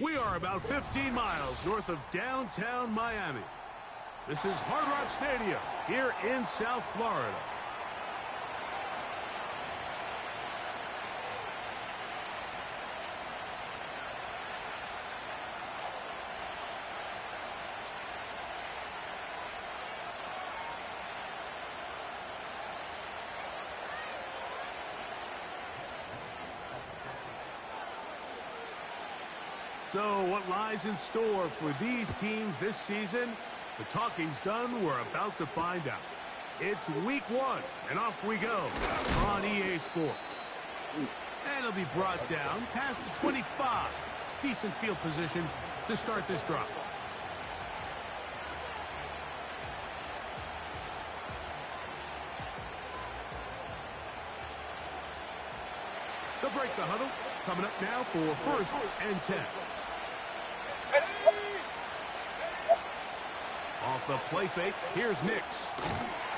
We are about 15 miles north of downtown Miami. This is Hard Rock Stadium here in South Florida. So what lies in store for these teams this season? The talking's done. We're about to find out. It's week 1, and off we go on EA Sports. And it'll be brought down past the 25. Decent field position to start this drive. They'll break the huddle. Coming up now for 1st and 10. Off the play fake, here's Nix.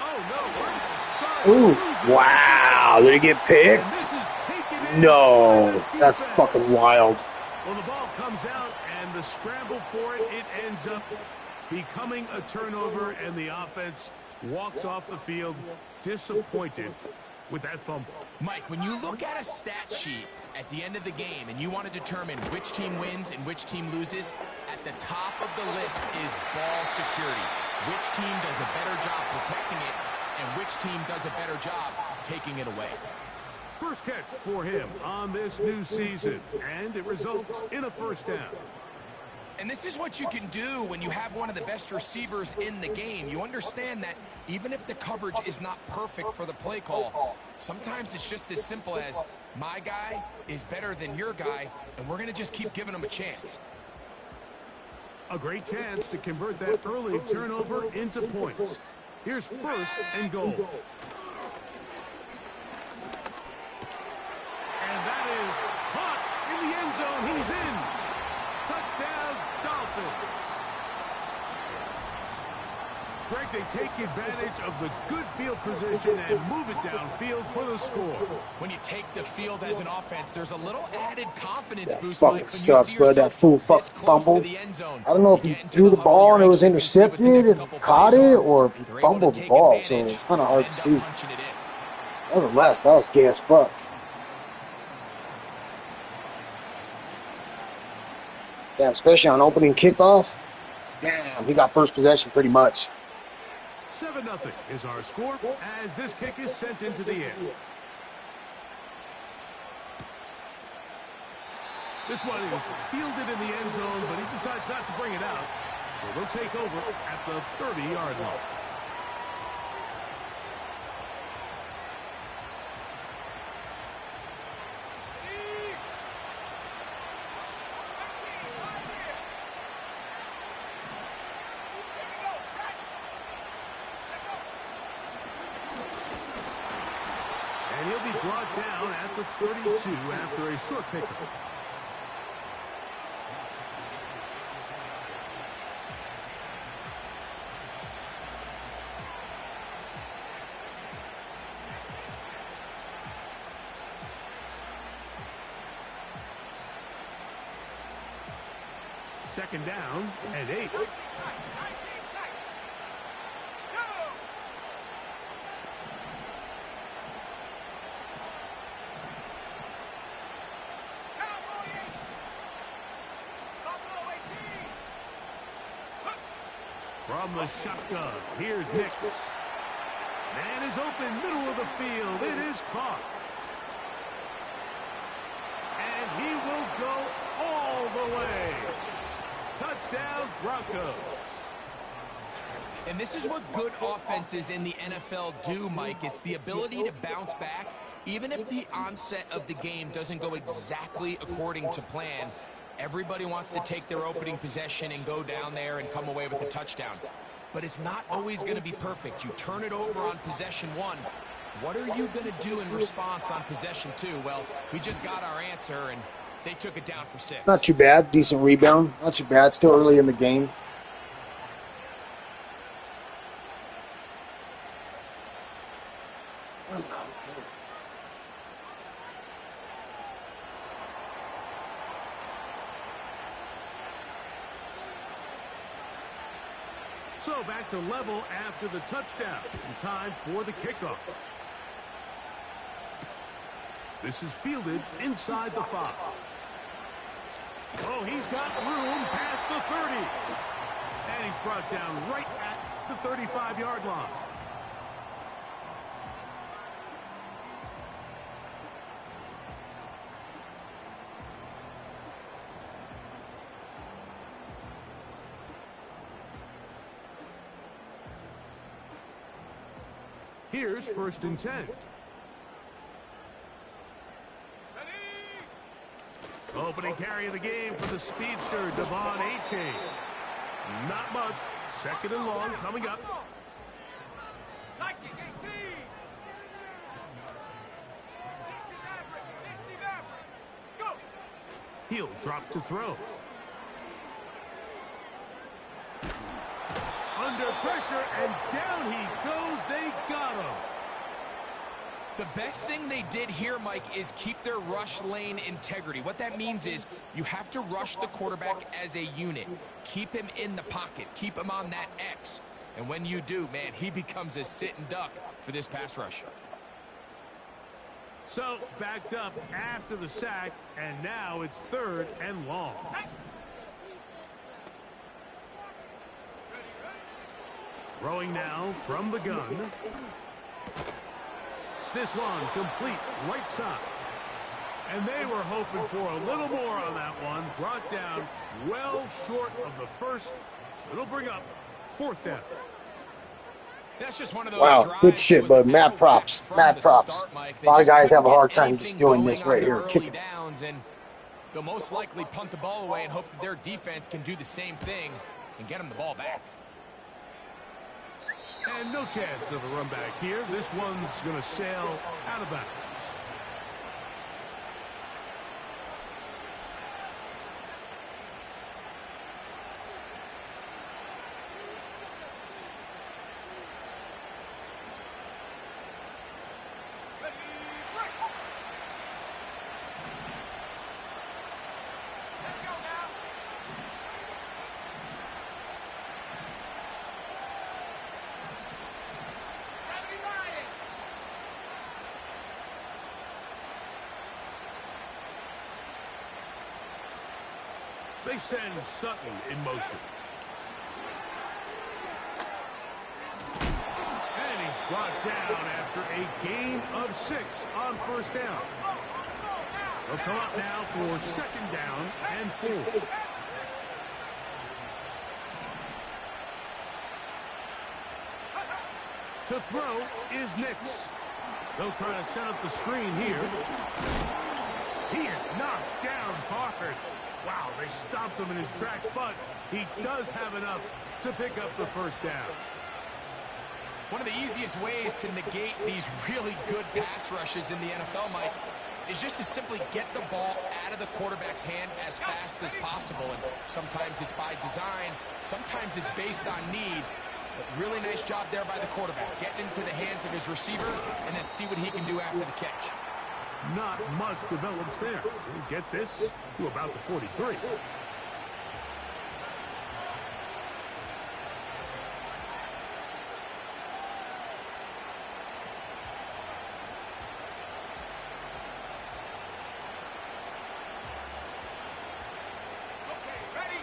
Oh, no. Ooh, wow. Did he get picked? No, that's fucking wild. Well, the ball comes out, and the scramble for it, it ends up becoming a turnover, and the offense walks off the field disappointed with that fumble. Mike, when you look at a stat sheet at the end of the game and you want to determine which team wins and which team loses, at the top of the list is ball security. Which team does a better job protecting it and which team does a better job taking it away. First catch for him on this new season, and it results in a 1st down. And this is what you can do when you have one of the best receivers in the game. You understand that even if the coverage is not perfect for the play call, sometimes it's just as simple as my guy is better than your guy, and we're going to just keep giving him a chance. A great chance to convert that early turnover into points. Here's 1st and goal. And that is caught in the end zone. He's in. Touchdown, Dolphins. Greg, they take advantage of the good field position and move it downfield for the score. When you take the field as an offense, there's a little added confidence That boost. fucking sucks, bro. That fool fucking fumbled. I don't know if he threw the ball and it was intercepted and caught it, or if he fumbled the ball, so it's kind of hard to see. Nevertheless, that was gay as fuck. Yeah, especially on opening kickoff. Damn, he got first possession pretty much. 7-0 is our score as this kick is sent into the air. This one is fielded in the end zone, but he decides not to bring it out. So they'll take over at the 30-yard line. And he'll be brought down at the 32 after a short pickup. Second down and 8. From the shotgun, here's Nix. Man is open, middle of the field. It is caught. And he will go all the way. Touchdown, Broncos. And this is what good offenses in the NFL do, Mike. It's the ability to bounce back, even if the onset of the game doesn't go exactly according to plan. Everybody wants to take their opening possession and go down there and come away with a touchdown. But it's not always going to be perfect. You turn it over on possession 1. What are you going to do in response on possession 2? Well, we just got our answer, and they took it down for 6. Not too bad. Decent rebound. Not too bad. Still early in the game. So back to level after the touchdown. In time for the kickoff. This is fielded inside the 5. Oh, he's got room past the 30. And he's brought down right at the 35-yard line. Here's 1st and 10. Opening carry of the game for the speedster, TeLo19. Not much. 2nd and long coming up. He'll drop to throw. Under pressure, and down he goes. They got him. The best thing they did here, Mike, is keep their rush lane integrity. What that means is you have to rush the quarterback as a unit. Keep him in the pocket. Keep him on that X. And when you do, man, he becomes a sitting duck for this pass rush. So, backed up after the sack, and now it's 3rd and long. Throwing now from the gun. This one complete right side. And they were hoping for a little more on that one. Brought down well short of the first. So it'll bring up 4th down. That's just one of those Wow, good shit, bud. Mad props. Mad props. A lot of guys have a hard time just doing this right here, kicking. And they'll most likely punt the ball away and hope that their defense can do the same thing and get them the ball back. And no chance of a run back here. This one's going to sail out of bounds. They send Sutton in motion. And he's brought down after a gain of 6 on 1st down. They'll come up now for 2nd down and 4. To throw is Nix. They'll try to set up the screen here. He is knocked down hard. Wow, they stopped him in his tracks, but he does have enough to pick up the 1st down. One of the easiest ways to negate these really good pass rushes in the NFL, Mike, is just to simply get the ball out of the quarterback's hand as fast as possible. And sometimes it's by design, sometimes it's based on need. But really nice job there by the quarterback. Getting into the hands of his receiver and then see what he can do after the catch. Not much develops there. He'll get this to about the 43.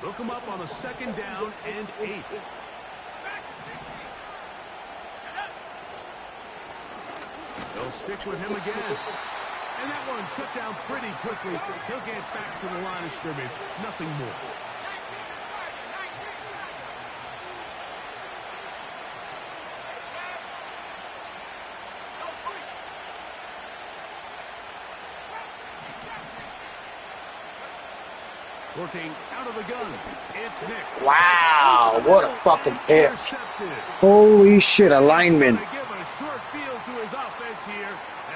They'll come up on a 2nd down and 8. They'll stick with him again. And that one shut down pretty quickly. He'll get back to the line of scrimmage. Nothing more. Working out of the gun, it's Nick. Wow, what a fucking hit. Intercepted. Holy shit, a lineman. Give a short field to his offense here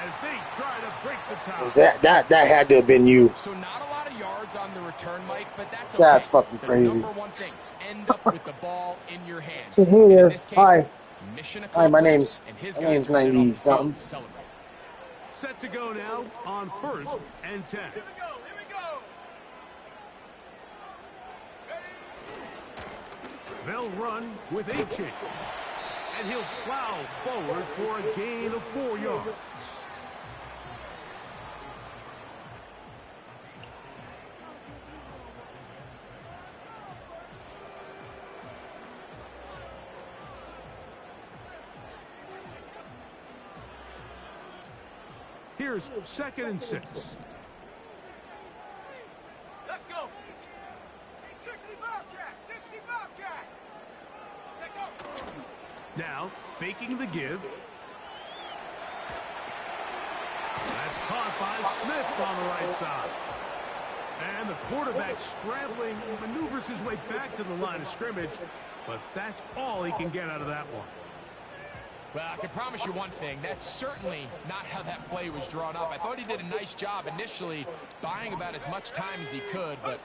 as they try to break the tie. Was that had to have been you. So not a lot of yards on the return, Mike, but that's okay. That's fucking crazy. The number one thing, end up with the ball in your hands. So hey there. Case, Hi. Hi, my name's 90 something. Set to go now on 1st and 10. Here we go. They'll run with H. And he'll plow forward for a gain of 4 yards. Here's 2nd and 6. Let's go. 60 Bobcat. 60 Bobcat. Take off. Now, faking the give. That's caught by Smith on the right side. And the quarterback scrambling, maneuvers his way back to the line of scrimmage, but that's all he can get out of that one. Well, I can promise you one thing. That's certainly not how that play was drawn up. I thought he did a nice job initially buying about as much time as he could, but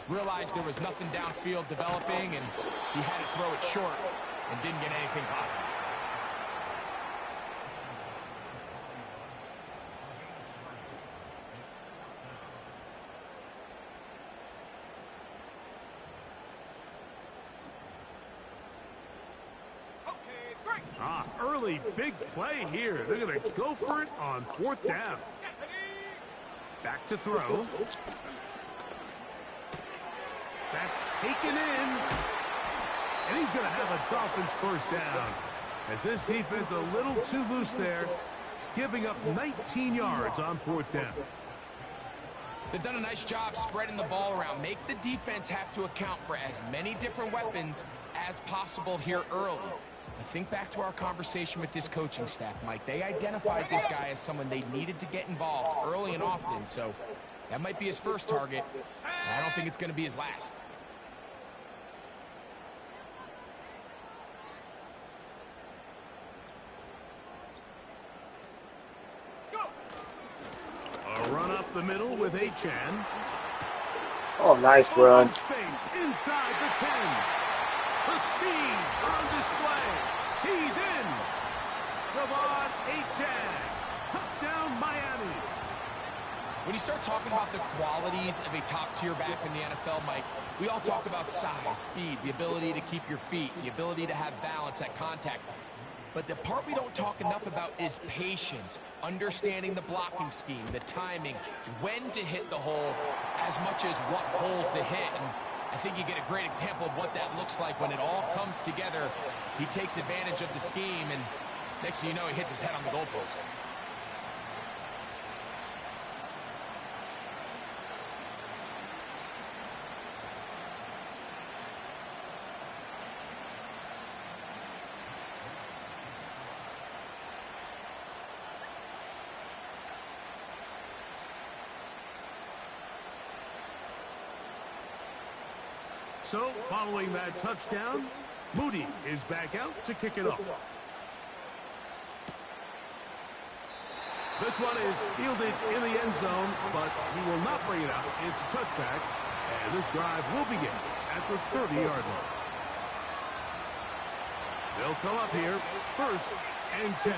realized there was nothing downfield developing, and he had to throw it short and didn't get anything positive. Early big play here. They're going to go for it on 4th down. Back to throw. That's taken in. And he's going to have a Dolphins 1st down. As this defense a little too loose there, giving up 19 yards on 4th down. They've done a nice job spreading the ball around. Make the defense have to account for as many different weapons as possible here early. Think back to our conversation with this coaching staff, Mike. They identified this guy as someone they needed to get involved early and often, so that might be his first target. I don't think it's going to be his last. A run up the middle with Achan. Oh, nice run. Space inside the 10. The speed on display. He's in. Devon Achan. Touchdown, Miami. When you start talking about the qualities of a top-tier back in the NFL, Mike, we all talk about size, speed, the ability to keep your feet, the ability to have balance at contact. But the part we don't talk enough about is patience, understanding the blocking scheme, the timing, when to hit the hole, as much as what hole to hit. And I think you get a great example of what that looks like when it all comes together. He takes advantage of the scheme, and next thing you know, he hits his head on the goalpost. So, following that touchdown, Moody is back out to kick it off. This one is fielded in the end zone, but he will not bring it out. It's a touchback, and this drive will begin at the 30-yard line. They'll come up here, 1st and 10.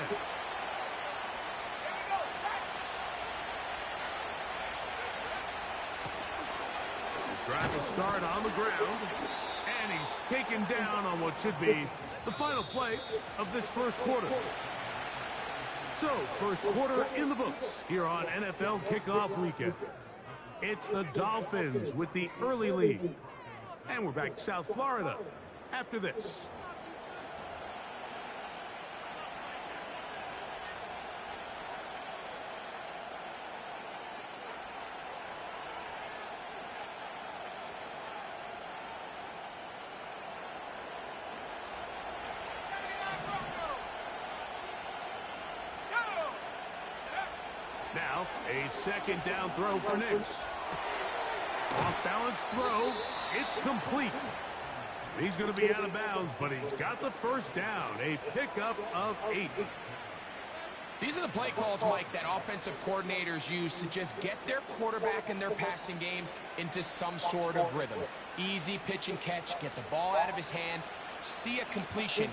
Drive will start on the ground, and he's taken down on what should be the final play of this 1st quarter. So, 1st quarter in the books here on NFL Kickoff Weekend. It's the Dolphins with the early lead. And we're back to South Florida after this. Now, a 2nd down throw for Nix. Off-balance throw. It's complete. He's going to be out of bounds, but he's got the first down. A pickup of 8. These are the play calls, Mike, that offensive coordinators use to just get their quarterback and their passing game into some sort of rhythm. Easy pitch and catch, get the ball out of his hand, see a completion.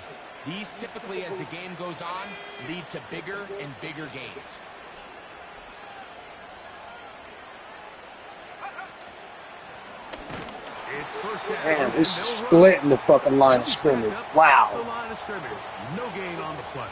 These typically, as the game goes on, lead to bigger and bigger gains. It's first down. Man, this is splitting the fucking line of scrimmage. Wow. The line of scrimmage. No gain on the play.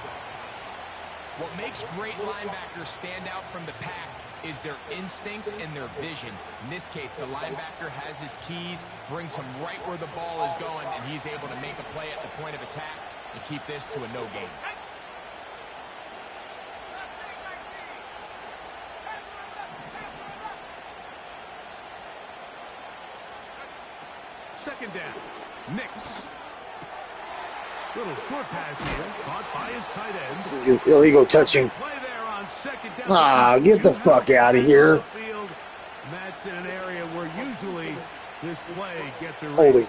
What makes great linebackers stand out from the pack is their instincts and their vision. In this case, the linebacker has his keys, brings him right where the ball is going, and he's able to make a play at the point of attack and keep this to a no gain. Second down. Nix. Little short pass here, caught by his tight end. Illegal touching. Play there on second down. Ah, get the fuck out of here. That's in an area where usually this play gets erased. Holding.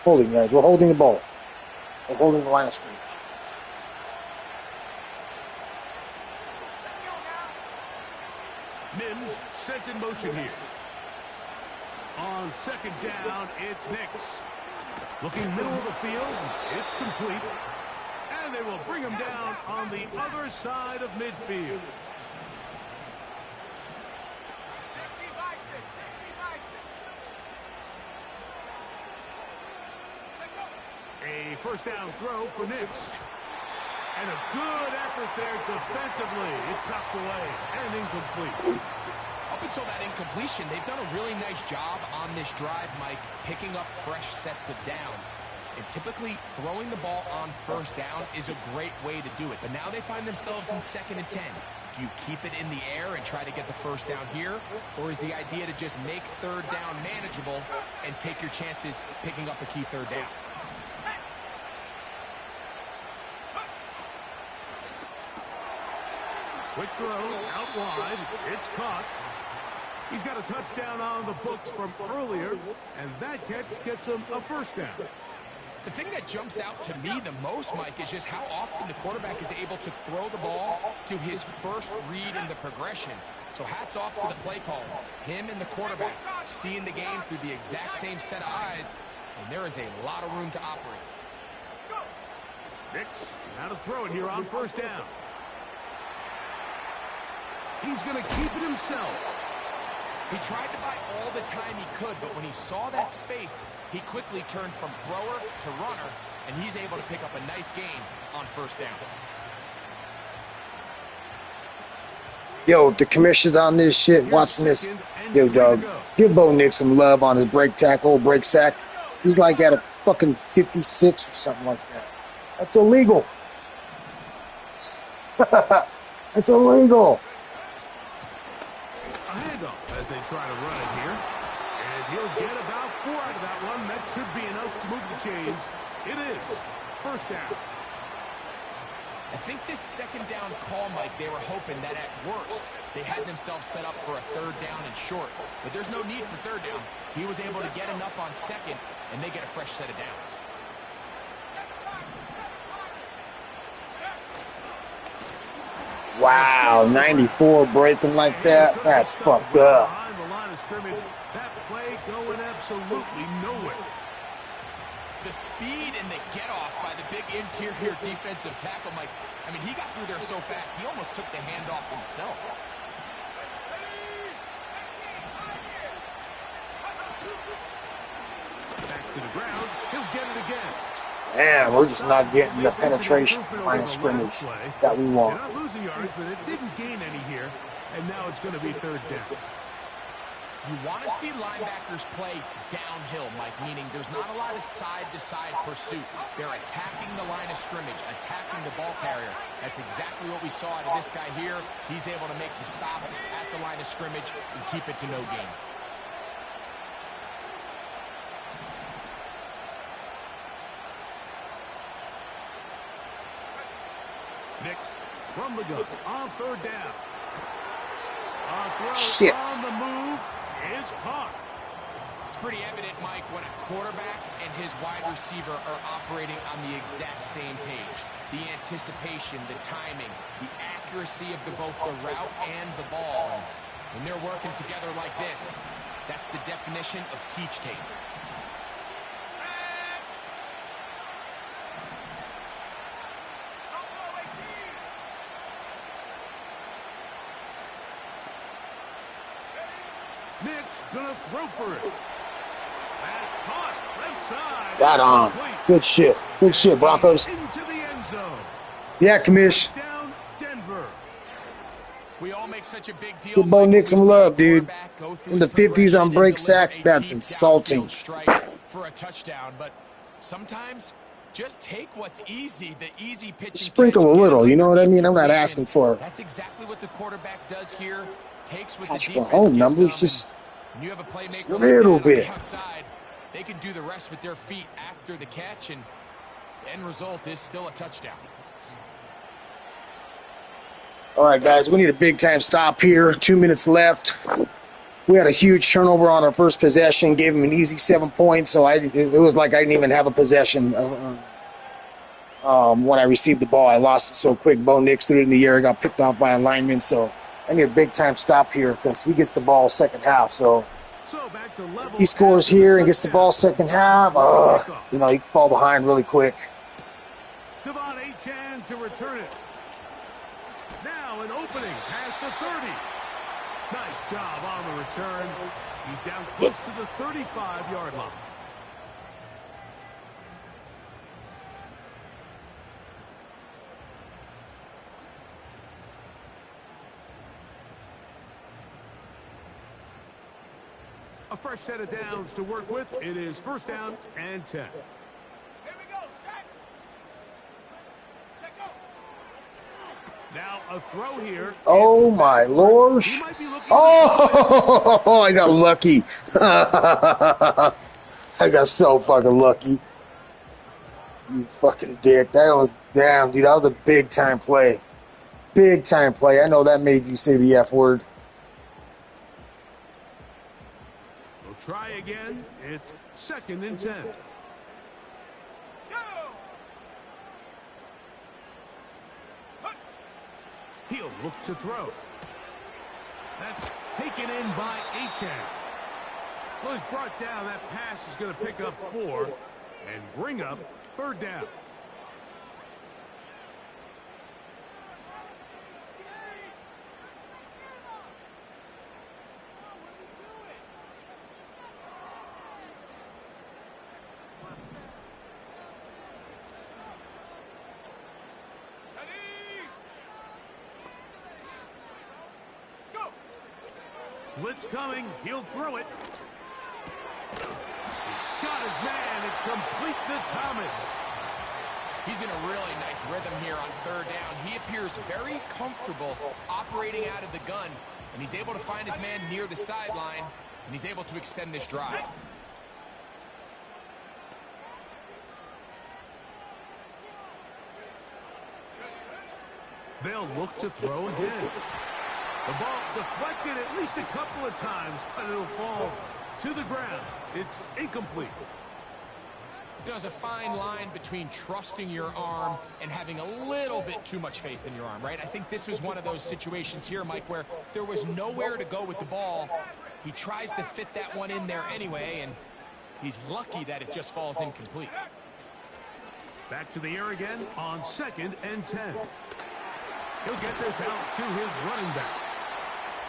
Holding, guys. We're holding the ball. We're holding the line of scrimmage. Mims sent in motion here. On second down, it's Nix. Looking middle of the field, it's complete. And they will bring him down on the other side of midfield. A first down throw for Nix. And a good effort there defensively. It's knocked away and incomplete. Up until that incompletion, they've done a really nice job on this drive, Mike, picking up fresh sets of downs. And typically, throwing the ball on first down is a great way to do it. But now they find themselves in 2nd and 10. Do you keep it in the air and try to get the first down here? Or is the idea to just make third down manageable and take your chances picking up a key third down? Quick throw out wide. It's caught. He's got a touchdown on the books from earlier, and that catch gets him a first down. The thing that jumps out to me the most, Mike, is just how often the quarterback is able to throw the ball to his first read in the progression. So hats off to the play caller. Him and the quarterback seeing the game through the exact same set of eyes, and there is a lot of room to operate. Nix, now to throw it here on first down. He's going to keep it himself. He tried to buy all the time he could, but when he saw that space, he quickly turned from thrower to runner, and he's able to pick up a nice gain on first down. Yo, the commissioner's on this shit, watching this. Yo, dog, give Bo Nix some love on his break tackle, break sack. He's like at a fucking 56 or something like that. That's illegal. That's illegal. A handoff as they try to run it here. And he'll get about 4 out of that one. That should be enough to move the chains. It is. First down. I think this second down call, Mike, they were hoping that at worst they had themselves set up for a third down and short. But there's no need for third down. He was able to get enough on second, and they get a fresh set of downs. Wow, 94 breaking like that. That's fucked up. Behind the line of scrimmage, that play going absolutely nowhere. The speed and the get-off by the big interior defensive tackle, Mike. I mean, he got through there so fast, he almost took the handoff himself. Back to the ground. He'll get it again. Man, we're just not getting the penetration line of scrimmage that we want. They're not losing yards, but it didn't gain any here. And now it's going to be third down. You want to see linebackers play downhill, Mike, meaning there's not a lot of side-to-side pursuit. They're attacking the line of scrimmage, attacking the ball carrier. That's exactly what we saw out of this guy here. He's able to make the stop at the line of scrimmage and keep it to no gain. Nix from the gun on third down. Shit. On the move. is caught. It's pretty evident, Mike, when a quarterback and his wide receiver are operating on the exact same page. The anticipation, the timing, the accuracy of both the route and the ball. When they're working together like this, that's the definition of teach tape. Nick's gonna throw for it. That's caught. Left side. Right on. Good shit. Good shit, Broncos. Into the end zone. Yeah, commish. Down Denver. We all make such a big deal. Give Bo Nick some love, dude. In the 50s on break sack, that's insulting. For a touchdown, but sometimes just take what's easy, the easy pitch. Sprinkle a little, you know what I mean? I'm not asking for That's exactly what the quarterback does here. Takes with touch the my defense, own numbers, just you have a a playmaker little like that on bit. the outside. They can do the rest with their feet after the catch, and the end result is still a touchdown. All right, guys, we need a big-time stop here. 2 minutes left. We had a huge turnover on our first possession, gave him an easy 7 points, so it was like I didn't even have a possession. When I received the ball, I lost it so quick. Bo Nix threw it in the air, got picked off by a lineman, so I need a big-time stop here because he gets the ball second half. So back to level. he scores here and gets the ball second half. You know, he can fall behind really quick. Devon Achane to return it. Now an opening past the 30. Nice job on the return. He's down close to the 35-yard line. A fresh set of downs to work with. It is first down and 10. Here we go, set. Check out. Now a throw here. Oh, my Lord. Oh, I got lucky. I got so fucking lucky. You fucking dick. That was, damn, dude, that was a big-time play. Big-time play. I know that made you say the F word. We'll try again. It's second and 10. He'll look to throw. That's taken in by Achane. Well, he's brought down. That pass is going to pick up 4 and bring up third down. Blitz coming. He'll throw it. He's got his man. It's complete to Thomas. He's in a really nice rhythm here on third down. He appears very comfortable operating out of the gun, and he's able to find his man near the sideline, and he's able to extend this drive. They'll look to throw again. The ball deflected at least a couple of times, but it'll fall to the ground. It's incomplete. You know, there's a fine line between trusting your arm and having a little bit too much faith in your arm, right? I think this was one of those situations here, Mike, where there was nowhere to go with the ball. He tries to fit that one in there anyway, and he's lucky that it just falls incomplete. Back to the air again on second and 10. He'll get this out to his running back.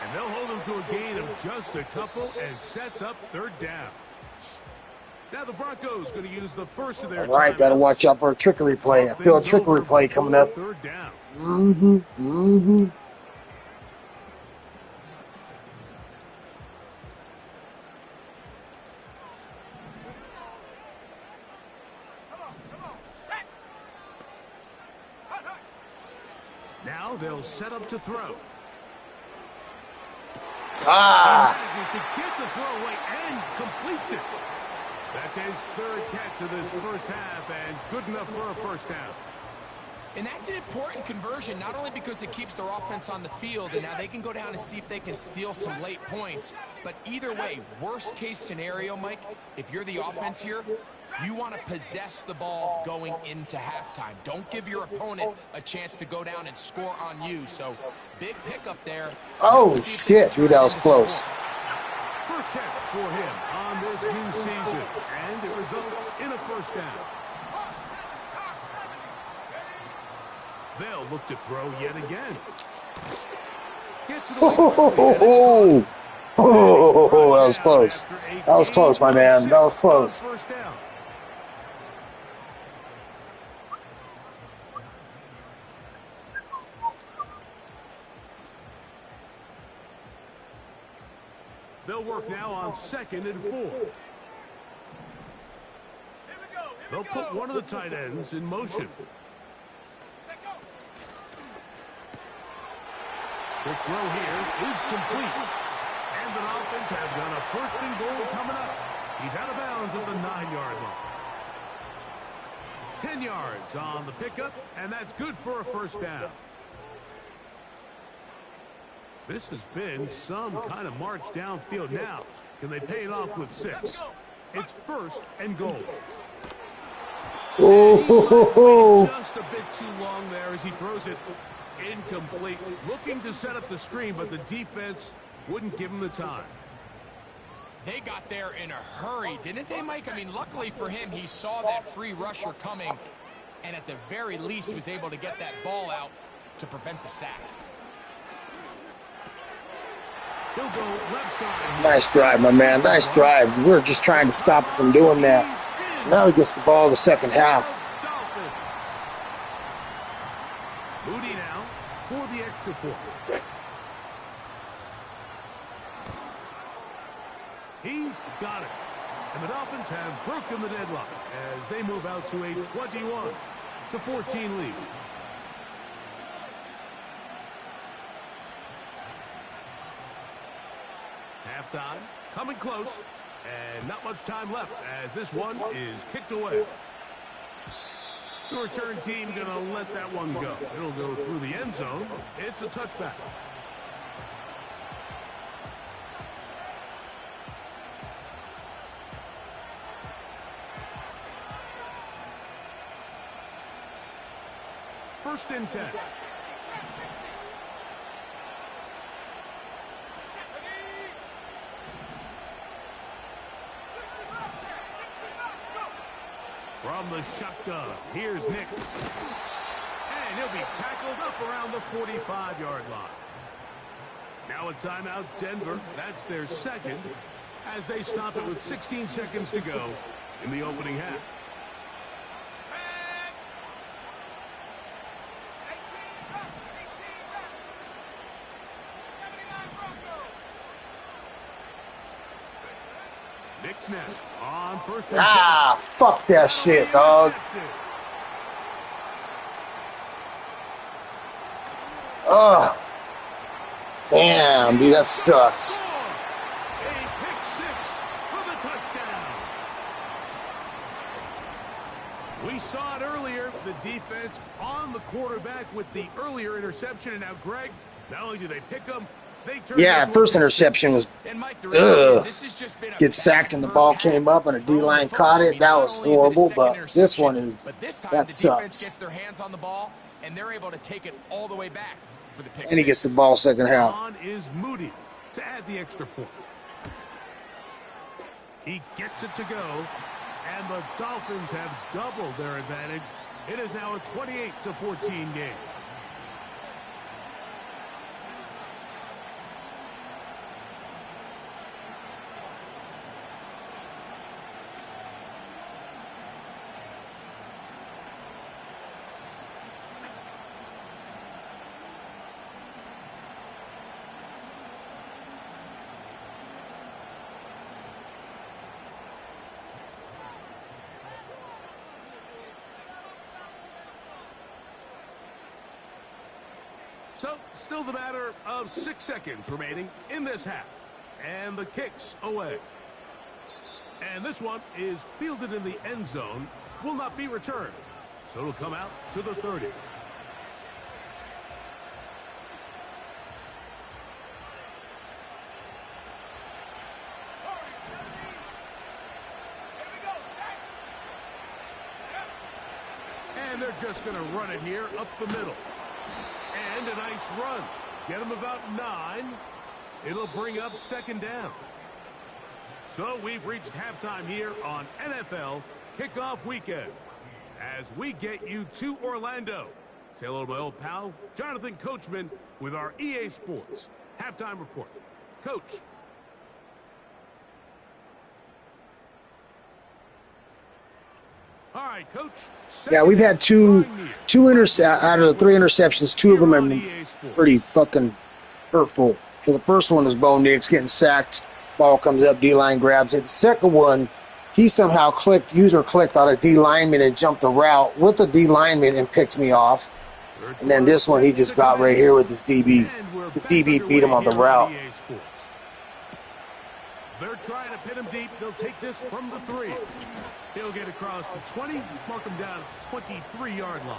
And they'll hold him to a gain of just a couple and sets up third down. Now the Broncos going to use the first of their All right, got to watch out for a trickery play. I feel a trickery play coming up. Third down. Now they'll set up to throw. He manages to get the throw away and completes it. That's his third catch of this first half, and good enough for a first down. And that's an important conversion, not only because it keeps their offense on the field, and now they can go down and see if they can steal some late points, But either way, worst case scenario, Mike, if you're the offense here, you want to possess the ball going into halftime. Don't give your opponent a chance to go down and score on you. So, big pickup there. Oh, shit, dude, that was close. First catch for him on this new season, and it results in a first down. They'll look to throw yet again. Gets it away quickly. Oh, that was close. That was close, my man. That was close. First down. They'll work now on 2nd and 4. They'll put one of the tight ends in motion. The throw here is complete. And the Dolphins have got a 1st and goal coming up. He's out of bounds at the 9-yard line. 10 yards on the pickup, and that's good for a first down. This has been some kind of march downfield now. Can they pay it off with 6? It's 1st and goal. Just a bit too long there as he throws it incomplete. Looking to set up the screen, but the defense wouldn't give him the time. They got there in a hurry, didn't they, Mike? I mean, luckily for him, he saw that free rusher coming, and at the very least was able to get that ball out to prevent the sack. He'll go left side. Nice drive, my man. Nice drive. We were just trying to stop him from doing that. Now he gets the ball in the second half. Moody now for the extra point. He's got it. And the Dolphins have broken the deadlock as they move out to a 21-14 lead. Halftime coming close, and not much time left as this one is kicked away. The return team going to let that one go. It'll go through the end zone. It's a touchback. First and 10. From the shotgun, here's Nick. And he'll be tackled up around the 45-yard line. Now a timeout, Denver. That's their 2nd as they stop it with 16 seconds to go in the opening half. Nick snap on 1st and 10. Fuck that shit, dog. Ugh. Damn, dude, that sucks. A pick 6 for the touchdown. We saw it earlier, the defense on the quarterback with the earlier interception. And now, Greg, not only do they pick them, yeah, first interception was, get sacked and the ball came up and a D-line caught it. That was horrible, but this one is, that sucks. Gets their hands on the ball, and they're able to take it all the way back for the pick. And he gets the ball second half. On is Moody to add the extra point. He gets it to go, and the Dolphins have doubled their advantage. It is now a 28-14 game. So, still the matter of 6 seconds remaining in this half. And the kick's away. And this one is fielded in the end zone, will not be returned. So it'll come out to the 30. just going to run it here up the middle. And a nice run. Get him about 9. It'll bring up 2nd down. So we've reached halftime here on NFL Kickoff Weekend. As we get you to Orlando. Say hello to my old pal, Jonathan Coachman, with our EA Sports Halftime Report. Coach. All right, Coach. Yeah, we've had two out of the 3 interceptions. 2 of them have been pretty fucking hurtful. So the first one was Bo Nix getting sacked. Ball comes up, D-line grabs it. The second one, he somehow clicked on a D lineman and jumped the route with the D lineman and picked me off. And then this one, he just got right here with his DB. The DB beat him on the route. They're trying to pin him deep. They'll take this from the 3. He'll get across the 20, mark him down at the 23-yard line.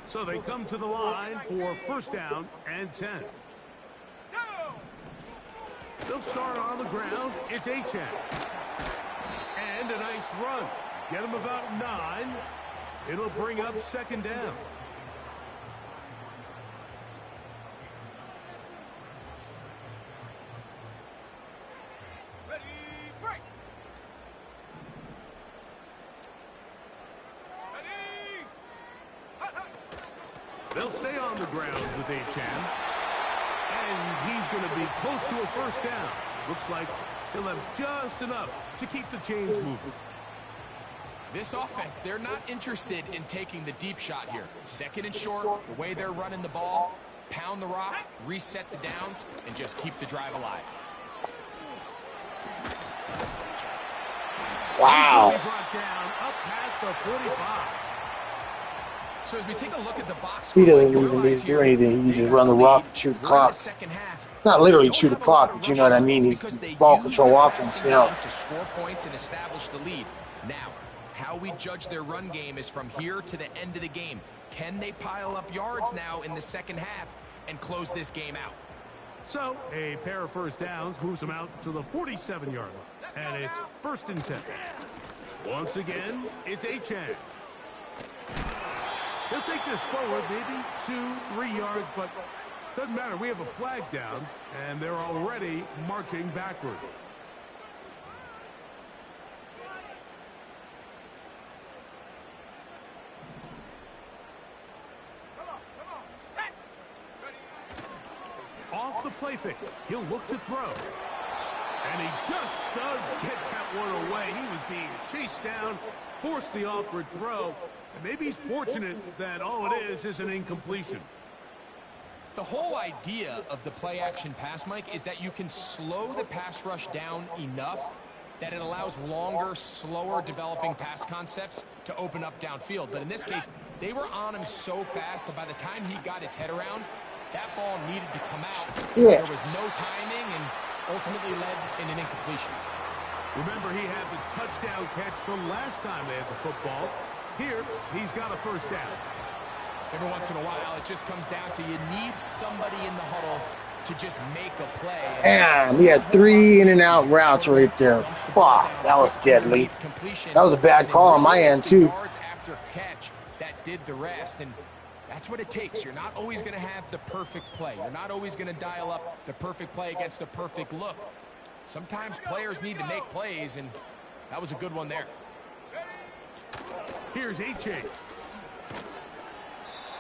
So they come to the line for 1st down and 10. They'll start on the ground. It's Achane. And a nice run. Get him about 9. It'll bring up 2nd down. Ready, break. They'll stay on the ground with Achane. And he's going to be close to a 1st down. Looks like he'll have just enough to keep the chains moving. This offense, they're not interested in taking the deep shot here. 2nd and short, the way they're running the ball, pound the rock, reset the downs, and just keep the drive alive. Wow. He's brought down up past the 45. So as we take a look at the box, He doesn't even need to do anything. He just run the rock and shoot the clock. Not literally shoot the clock, but you know what I mean. He's ball control offense now. To score points and establish the lead. Now, how we judge their run game is from here to the end of the game. Can they pile up yards now in the 2nd half and close this game out? So a pair of 1st downs moves them out to the 47-yard line. And it's 1st and 10. Once again, it's Achane. He'll take this forward, maybe 2-3 yards, but doesn't matter. We have a flag down, and they're already marching backward. Off the play fake, he'll look to throw. And he just does get that one away. He was being chased down, forced the awkward throw. And maybe he's fortunate that all it is an incompletion. The whole idea of the play-action pass, Mike, is that you can slow the pass rush down enough that it allows longer, slower developing pass concepts to open up downfield. But in this case, they were on him so fast that by the time he got his head around, that ball needed to come out. Yeah. There was no timing and ultimately led in an incompletion. Remember, he had the touchdown catch the last time they had the football. Here, he's got a 1st down. Every once in a while, it just comes down to you need somebody in the huddle to just make a play. Damn, he had 3 in-and-out routes right there. Fuck, that was deadly. That was a bad call on my end, too. Yards after catch that did the rest, and that's what it takes. You're not always going to have the perfect play. You're not always going to dial up the perfect play against the perfect look. Sometimes players need to make plays, and that was a good one there. Here's Achane.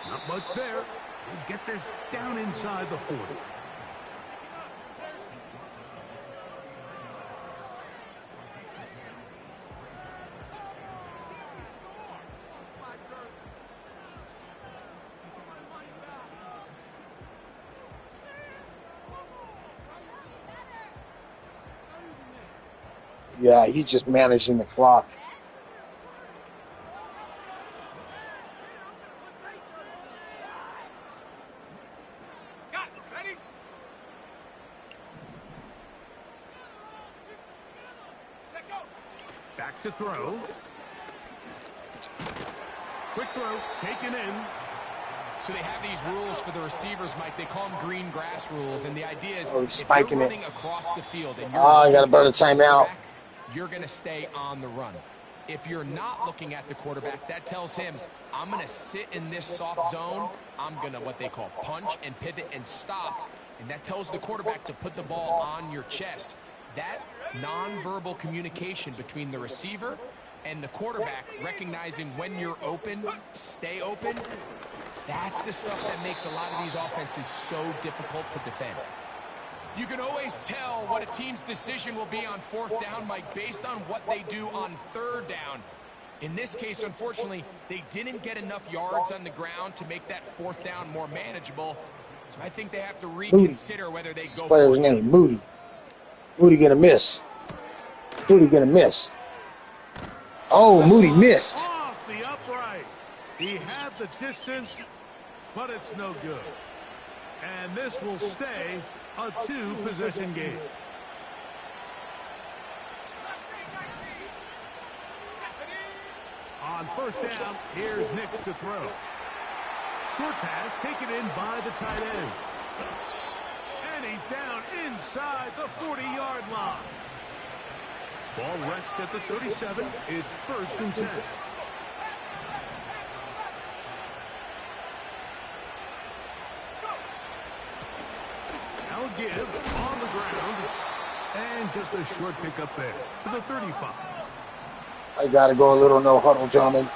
Not much there. He'll get this down inside the 40. Yeah, he's just managing the clock. Back to throw. Quick throw, taken in. So they have these rules for the receivers, Mike. They call them green grass rules, and the idea is if spiking you're running across the field and you're you got to burn a timeout. You're going to stay on the run. If you're not looking at the quarterback, that tells him, I'm going to sit in this soft zone. I'm going to what they call punch and pivot and stop. And that tells the quarterback to put the ball on your chest. That nonverbal communication between the receiver and the quarterback, recognizing when you're open, stay open, that's the stuff that makes a lot of these offenses so difficult to defend. You can always tell what a team's decision will be on 4th down, Mike, based on what they do on 3rd down. In this case, unfortunately, they didn't get enough yards on the ground to make that 4th down more manageable. So I think they have to reconsider whether they go for it. Player's name, Moody. Moody gonna miss. Moody gonna miss. Oh, Moody missed. Off the upright. He had the distance, but it's no good. And this will stay a 2-possession game. On 1st down, here's Nix to throw. Short pass taken in by the tight end. And he's down inside the 40-yard line. Ball rests at the 37. It's 1st and 10. Now give on the ground. And just a short pickup there to the 35. I got to go a little no huddle, gentlemen.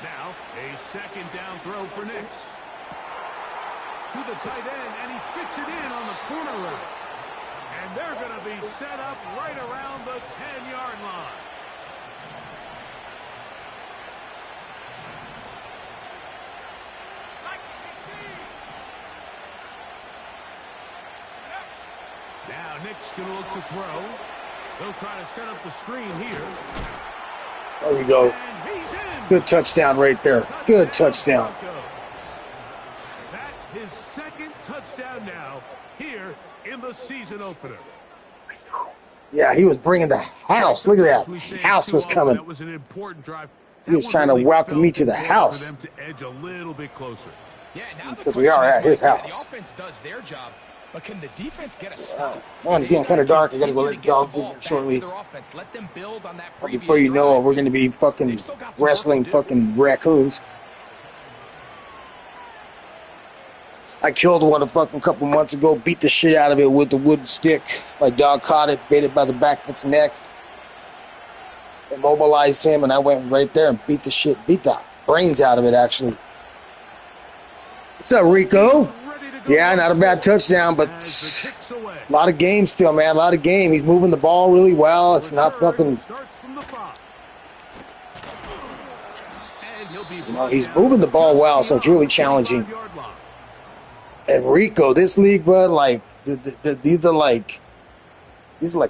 Now, a 2nd down throw for Nix. To the tight end, and he fits it in on the corner route. And they're going to be set up right around the 10-yard line. Now Nick's going to look to throw. They'll try to set up the screen here. There we go. And he's in. Good touchdown right there. Good touchdown. That's his 2nd touchdown now here in the season opener. Yeah, he was bringing the house. Look at that. The house was coming. That was an important drive. He was trying to welcome me to the house. For them to edge a little bit closer. Yeah, now because we are at his house. The offense does their job, but can the defense get a stop? It's getting kind of dark. I got to go let the dogs in shortly. Let them build on that Before you know it, we're going to be fucking wrestling fucking raccoons. I killed one a fucking couple months ago, beat the shit out of it with the wooden stick. My dog caught it, bit it by the back of its neck. Immobilized him, and I went right there and beat the brains out of it, actually. What's up, Rico? Yeah, not a bad touchdown, but a lot of game still, man. A lot of game. He's moving the ball really well. It's not fucking... You know, he's moving the ball well, so it's really challenging. And Rico, this league, bud, like these are like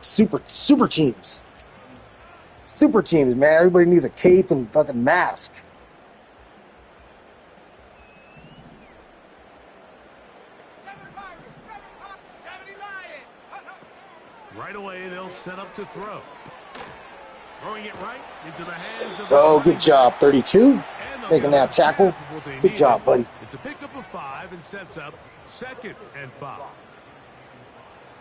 super teams. Super teams, man. Everybody needs a cape and fucking mask. Right away, they'll set up to throw. Throwing it right into the hands of... Oh, good job, 32. Making that tackle. Good job, buddy. It's a pickup of 5 and sets up 2nd and 5.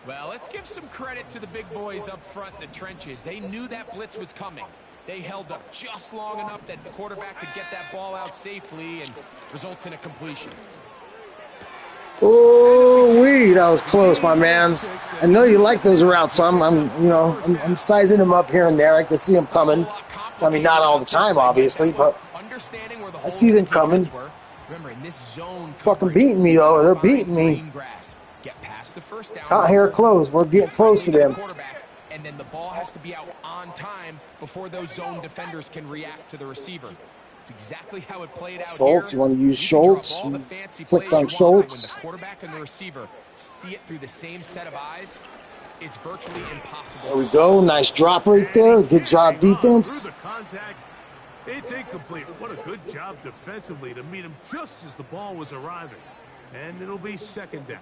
Well, let's give some credit to the big boys up front in the trenches. They knew that blitz was coming. They held up just long enough that the quarterback could get that ball out safely and results in a completion. Oh, that was close, my mans. I know you like those routes, so I'm sizing them up here and there. I can see them coming. I mean, not all the time, obviously, but I see them coming. Fucking beating me, though. They're beating me. Can't hear it close. We're getting close to them. And then the ball has to be out on time before those zone defenders can react to the receiver. It's exactly how it played out Schultz, here. you want to use Schultz? Flicked on Schultz. When the quarterback and the receiver see it through the same set of eyes, it's virtually impossible. There we go. Nice drop right there. Good job, defense. It's incomplete. What a good job defensively to meet him just as the ball was arriving. And it'll be 2nd down.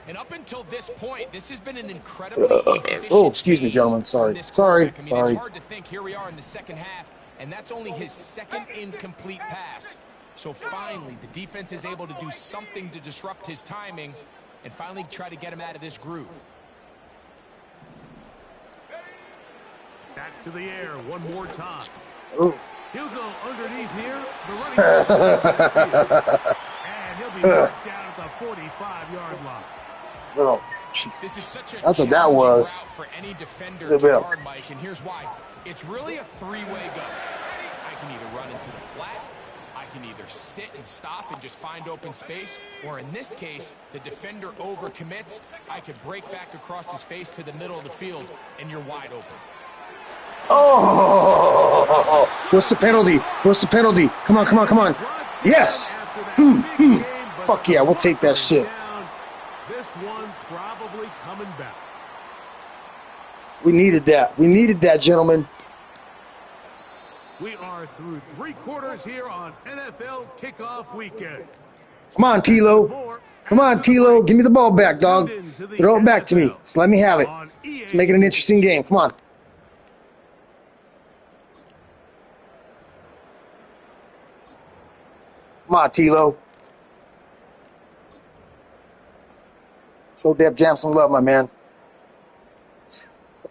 And up until this point, this has been an incredibly efficient oh, excuse me, gentlemen. Sorry. Sorry. I mean, Sorry. it's hard to think here we are in the second half, and that's only his second incomplete pass. So finally, the defense is able to do something to disrupt his timing and finally try to get him out of this groove. Back to the air one more time. Ooh. He'll go underneath here. The running back and he'll be knocked down at the 45-yard line. Oh, this is such a that's what that was. For any defender to guard, Mike, and here's why. It's really a three-way go. I can either run into the flat, I can either sit and stop and just find open space, or in this case, the defender overcommits. I could break back across his face to the middle of the field, and you're wide open. Oh, what's the penalty? What's the penalty? Come on, come on, come on. Yes. Fuck yeah, we'll take that shit. This one probably coming back. We needed that. We needed that, gentlemen. We are through 3 quarters here on NFL Kickoff Weekend. Come on, TeLo. Come on, TeLo. Give me the ball back, dog. Throw it back to me. Just let me have it. Let's make it an interesting game. Come on. Come on, TeLo. Show Defjam some love, my man.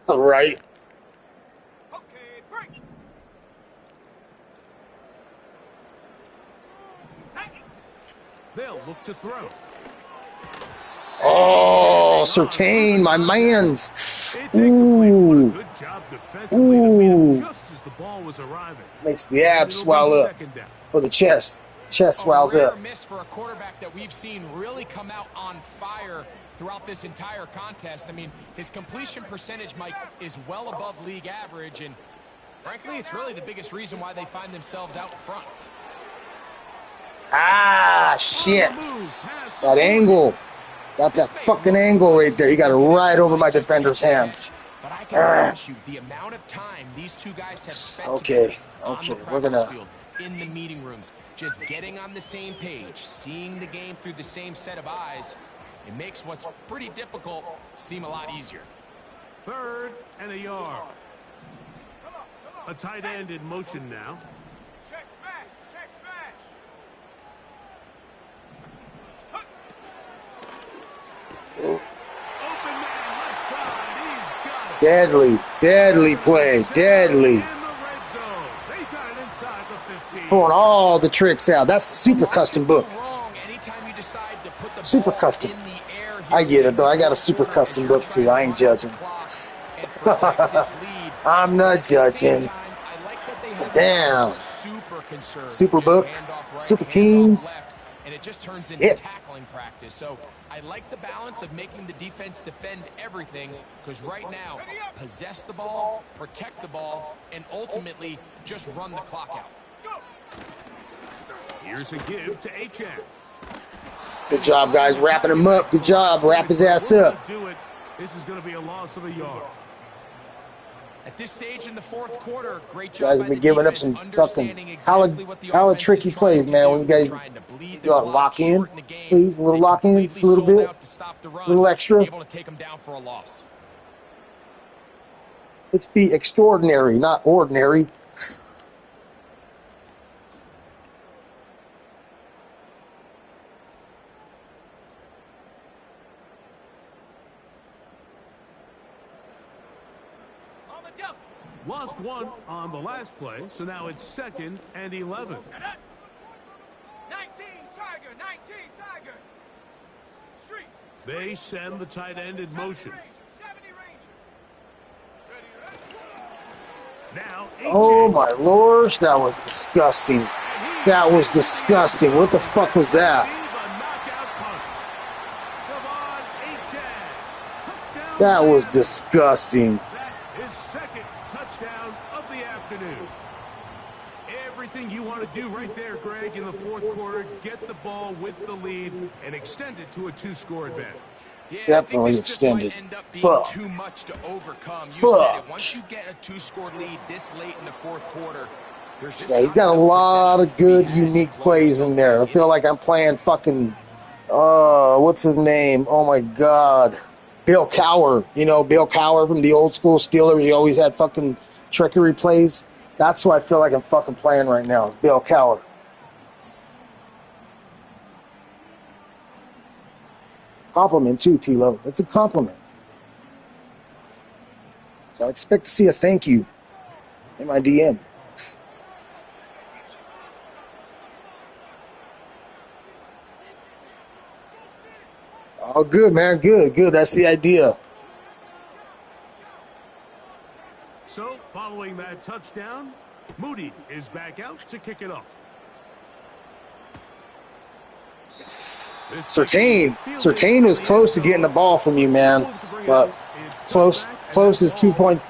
All right. Okay, break. They'll look to throw. Oh, Surtain, my mans. Ooh. Good job defensively to beat him just as the ball was arriving. Makes the abs swell up. Or the chest. Chest swells up. A miss for a quarterback that we've seen really come out on fire throughout this entire contest. I mean, his completion percentage, Mike, is well above league average, and frankly, it's really the biggest reason why they find themselves out in front. Ah, shit. That angle. Got that fucking angle right there. You got it right over my defender's hands. But I can promise you, the amount of time these two guys have spent okay, we're gonna in the meeting rooms, just getting on the same page, seeing the game through the same set of eyes, it makes what's pretty difficult seem a lot easier. 3rd and a yard. A tight end in motion now. Check smash, check smash. Open man left side. He's got it. Deadly, deadly play, deadly. Pulling all the tricks out. That's the super custom book. Super custom. I get it, though. I got a super custom book, too. I ain't judging. I'm not judging. Damn. Super book. Super teams. And it just turns into tackling practice. So I like the balance of making the defense defend everything, because right now, possess the ball, protect the ball, and ultimately just run the clock out. Here's a give to HN. Good job, guys. Wrapping him up. Good job. Wrap his ass up. This is going to be a loss of a yard. At this stage in the 4th quarter, great job. You guys have been giving up some fucking hella tricky plays, man. When you guys lock in, please, a little lock in, just a little bit, a little extra. Able to take them down for a loss. Let's be extraordinary, not ordinary. Lost one on the last play, so now it's 2nd and 11. 19 Tiger, 19 Tiger. Street. They send the tight end in motion. 70 Ranger. Now, oh my lord, that was disgusting. That was disgusting. What the fuck was that? That was disgusting. His 2nd touchdown of the afternoon. Everything you want to do right there, Greg, in the 4th quarter, get the ball with the lead and extend it to a 2-score advantage. Yeah, definitely extended. End up being Fuck. too much to overcome. You Fuck. said it. Once you get a 2-score lead this late in the 4th quarter, there's just yeah, he's got a lot of good, unique plays in there. I feel like I'm playing fucking What's his name? Oh my God. Bill Cowher. You know, Bill Cowher from the old school Steelers. He always had fucking trickery plays. That's who I feel like I'm fucking playing right now. Is Bill Cowher. Compliment too, TeLo. That's a compliment. So I expect to see a thank you in my DM. Oh, good, man. Good, good. That's the idea. So, following that touchdown, Moody is back out to kick it off. Surtain was close to getting the ball from you, man. But close is 2 points.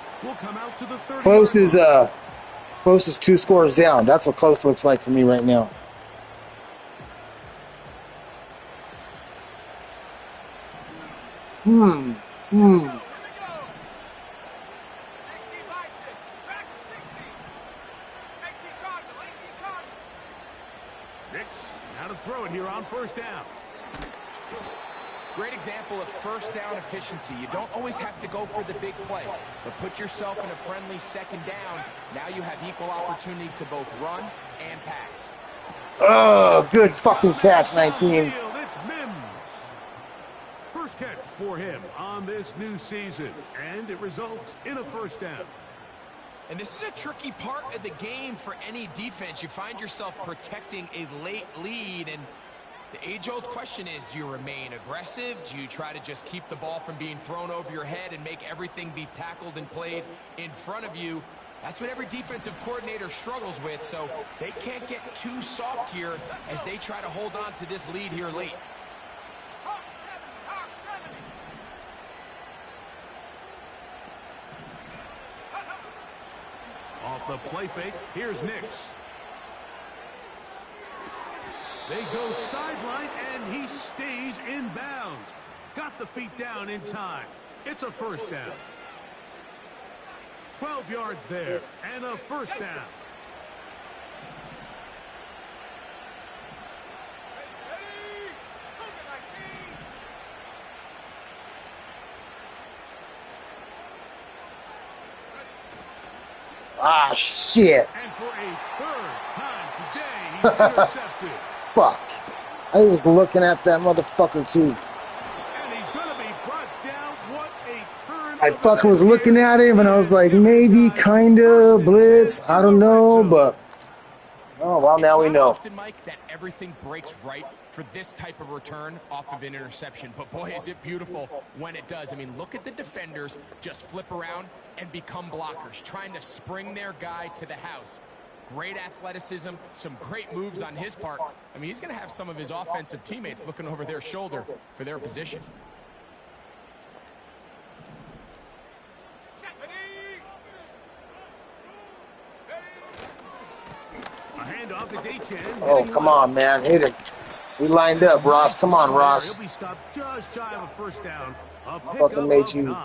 Close is 2 scores down. That's what close looks like for me right now. Now to throw it here on first down. Great example of first down efficiency. You don't always have to go for the big play, but put yourself in a friendly second down. Now you have equal opportunity to both run and pass. Oh, good fucking catch, 19. It's Mims. First catch for him on this new season, and it results in a first down. And this is a tricky part of the game for any defense. You find yourself protecting a late lead, and the age-old question is, do you remain aggressive? Do you try to just keep the ball from being thrown over your head and make everything be tackled and played in front of you? That's what every defensive coordinator struggles with, so they can't get too soft here as they try to hold on to this lead here late. Off the play fake, here's Nix. They go sideline, and he stays in bounds. Got the feet down in time. It's a first down. 12 yards there, and a first down. Ah, shit. And for a third time today, he's intercepted. Fuck. I was looking at that motherfucker, too. And he's going to be brought down. What a turn. I fucking was looking at him, and I was like, maybe, kinda, blitz, I don't know, but... Oh, well, now we know. It's not often, Mike, that everything breaks right for this type of return off of an interception. But, boy, is it beautiful when it does. I mean, look at the defenders just flip around and become blockers, trying to spring their guy to the house. Great athleticism, some great moves on his part. I mean, he's going to have some of his offensive teammates looking over their shoulder for their position. A handoff to Defjam669. Oh, come on, man. Hit it. We lined up, Ross. Come on, Ross. He'll be stopped just shy of a first down. A Fucking made you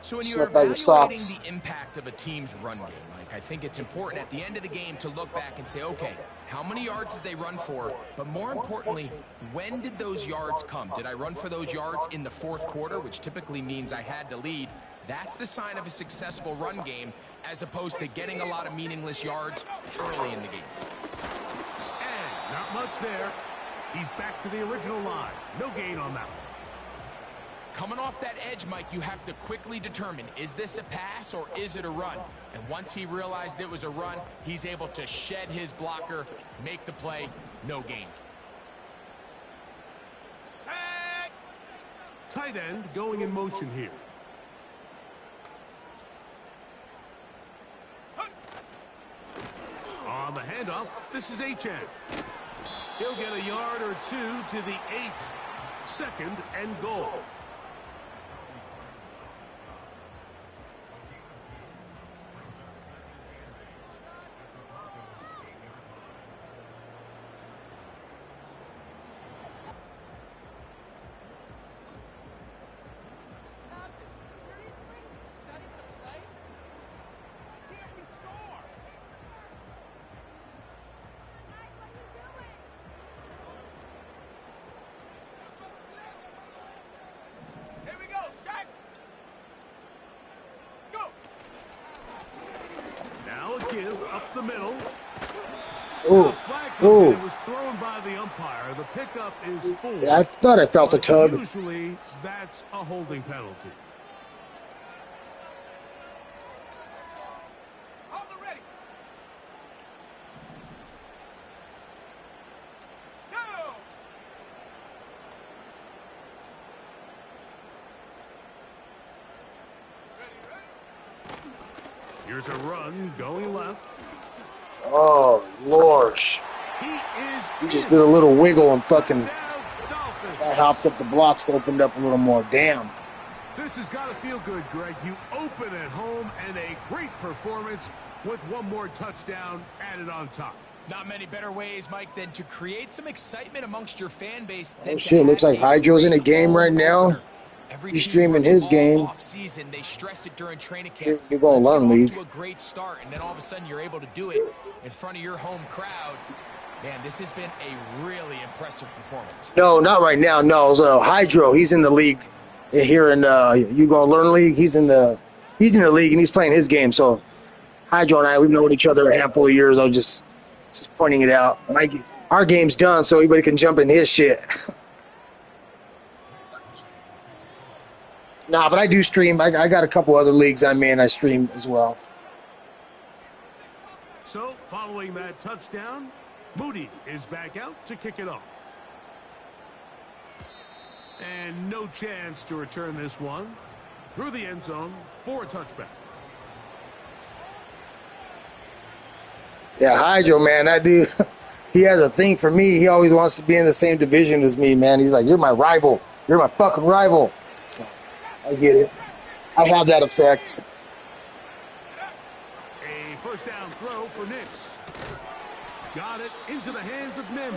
So when you're slip out your evaluating socks. the impact of a team's run game, Mike, I think it's important at the end of the game to look back and say, okay, how many yards did they run for? But more importantly, when did those yards come? Did I run for those yards in the fourth quarter, which typically means I had to lead? That's the sign of a successful run game, as opposed to getting a lot of meaningless yards early in the game. And not much there. He's back to the original line. No gain on that one. Coming off that edge, Mike, you have to quickly determine, is this a pass or is it a run? And once he realized it was a run, he's able to shed his blocker, make the play, no gain. Tight end going in motion here. On the handoff, this is Achane. He'll get a yard or two to the 8. Second and goal. up the middle. Ooh, ooh. It was thrown by the umpire. The pickup is full. Yeah, I thought I felt a tug. Usually, that's a holding penalty. Hold it ready. Go. Here's a run going left. Oh, Lord. He just did a little wiggle and fucking I hopped up the blocks, opened up a little more. Damn. This has got to feel good, Greg. You open at home and a great performance with one more touchdown added on top. Not many better ways, Mike, than to create some excitement amongst your fan base. Oh, shit. Looks like Hydro's in a game right now. He's streaming his game. Off-season, they stress it during training camp. You're going to learn, League. To a great start, and then all of a sudden you're able to do it in front of your home crowd. Man, this has been a really impressive performance. No, not right now. No, so Hydro, he's in the league here in You Gonna Learn League. He's in the league and he's playing his game. So Hydro and I, we've known each other a handful of years. I was just pointing it out. Our game's done, so everybody can jump in his shit. Nah, but I do stream. I got a couple other leagues I'm in. I stream as well. So, following that touchdown, Moody is back out to kick it off. And no chance to return this one through the end zone for a touchback. Yeah, Hydro, man, that dude, he has a thing for me. He always wants to be in the same division as me, man. He's like, you're my rival. You're my fucking rival. So, I get it. I have that effect. A first down throw for Nix. Got it into the hands of Mims.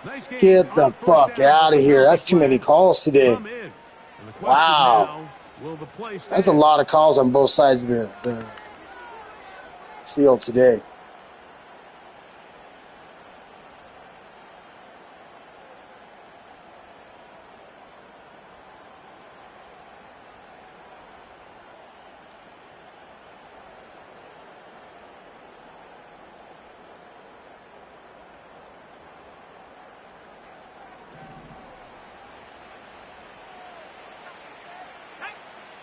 Nice game. Get the fuck out of here. That's too many calls today. Wow. That's a lot of calls on both sides of the field today.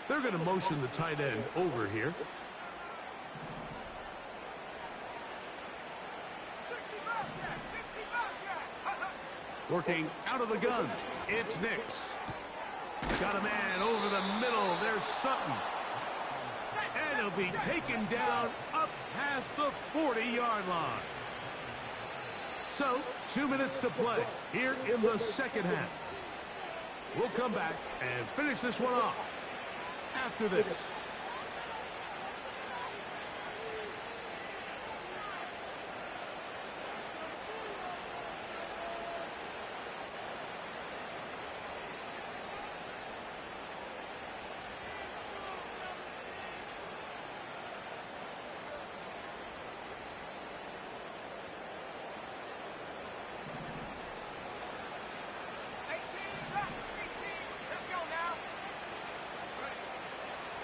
They're going to motion the tight end over here. Working out of the gun. It's Nix. Got a man over the middle. There's Sutton. And he'll be taken down up past the 40-yard line. So, 2 minutes to play here in the second half. We'll come back and finish this one off after this.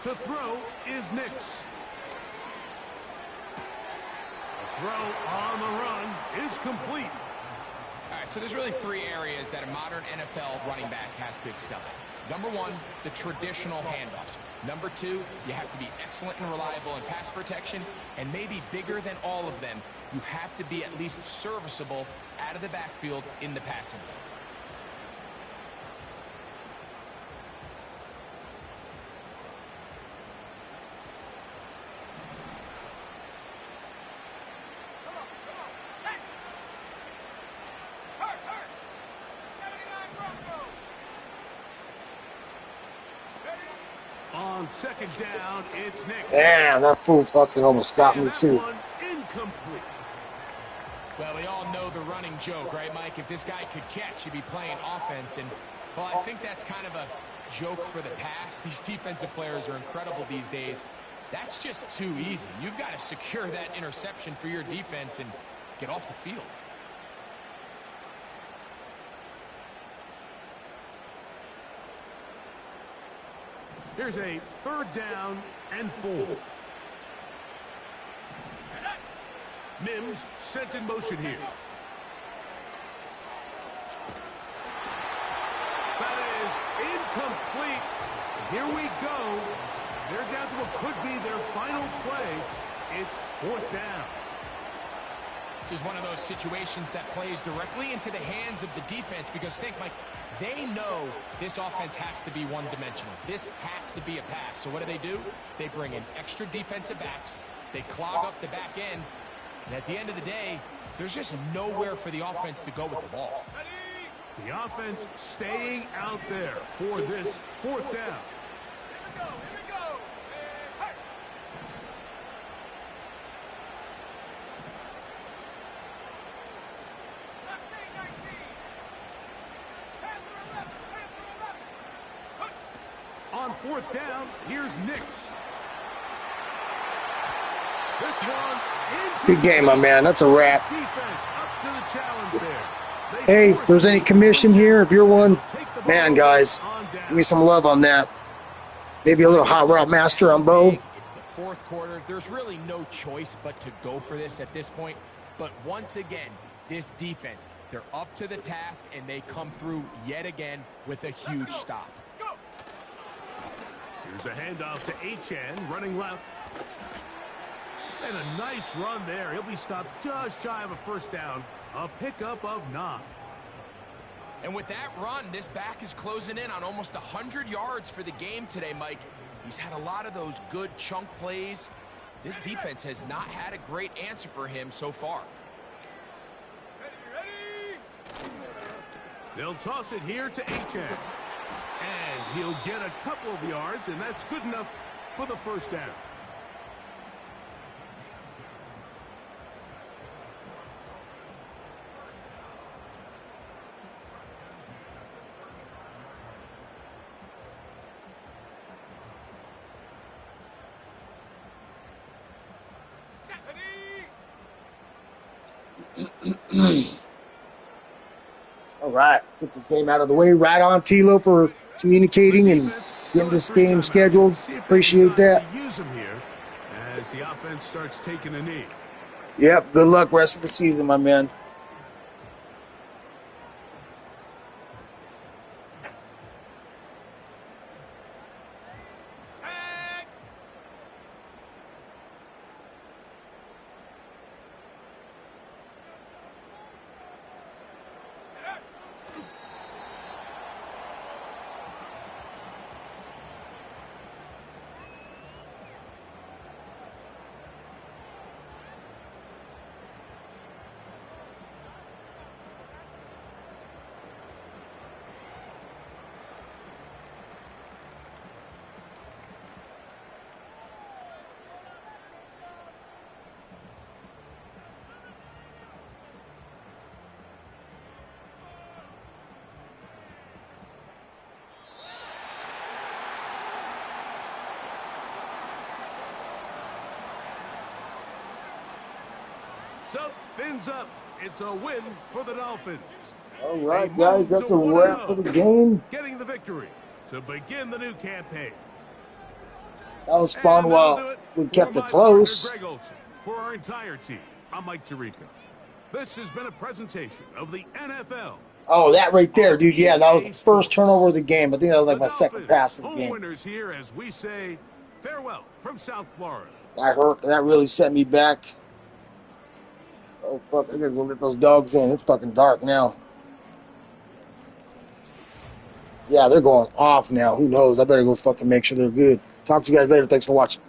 To throw is Nix. The throw on the run is complete. All right, so there's really three areas that a modern NFL running back has to excel at. Number one, the traditional handoffs. Number two, you have to be excellent and reliable in pass protection. And maybe bigger than all of them, you have to be at least serviceable out of the backfield in the passing game. On second down, it's Nix. Damn, that fool fucking almost got me too. Incomplete. Well, we all know the running joke, right, Mike? If this guy could catch, he'd be playing offense. And, well, I think that's kind of a joke for the pass. These defensive players are incredible these days. That's just too easy. You've got to secure that interception for your defense and get off the field. Here's a third down and 4. Mims sent in motion here. That is incomplete. Here we go. They're down to what could be their final play. It's 4th down. This is one of those situations that plays directly into the hands of the defense because think, Mike, they know this offense has to be one-dimensional. This has to be a pass. So what do? They bring in extra defensive backs. They clog up the back end. And at the end of the day, there's just nowhere for the offense to go with the ball. The offense staying out there for this 4th down. Here we go. Hey. Let's stay 19. On 4th down, here's Nix. This one Good game, my man. That's a wrap. defense up to the challenge there. Hey, if there's any commission here, if you're one, man, guys, give me some love on that. Maybe a little hot route master on Bo. It's the 4th quarter. There's really no choice but to go for this at this point. But once again, this defense, they're up to the task, and they come through yet again with a huge stop. Here's a handoff to HN, running left. And a nice run there. He'll be stopped just shy of a 1st down. A pickup of 9. And with that run, this back is closing in on almost 100 yards for the game today, Mike. He's had a lot of those good chunk plays. This defense has not had a great answer for him so far. Ready. They'll toss it here to HN. And he'll get a couple of yards, and that's good enough for the 1st down. All right, get this game out of the way. Right on, TeLo, for communicating and getting this game scheduled. Appreciate that. Use him here as the offense starts taking a knee. Yep, good luck rest of the season, my man. So, fins up. It's a win for the Dolphins. All right, guys, that's a wrap for the game. Getting the victory to begin the new campaign. That was fun while we kept it close. Greg Olson. For our entire team, I'm Mike Tirico. This has been a presentation of the NFL. Oh, that right there, dude. Yeah, that was the first turnover of the game. I think that was like my second pass of the game. Winners here as we say farewell from South Florida. That hurt. That really set me back. Oh, fuck. I gotta go let those dogs in. It's fucking dark now. Yeah, they're going off now. Who knows? I better go fucking make sure they're good. Talk to you guys later. Thanks for watching.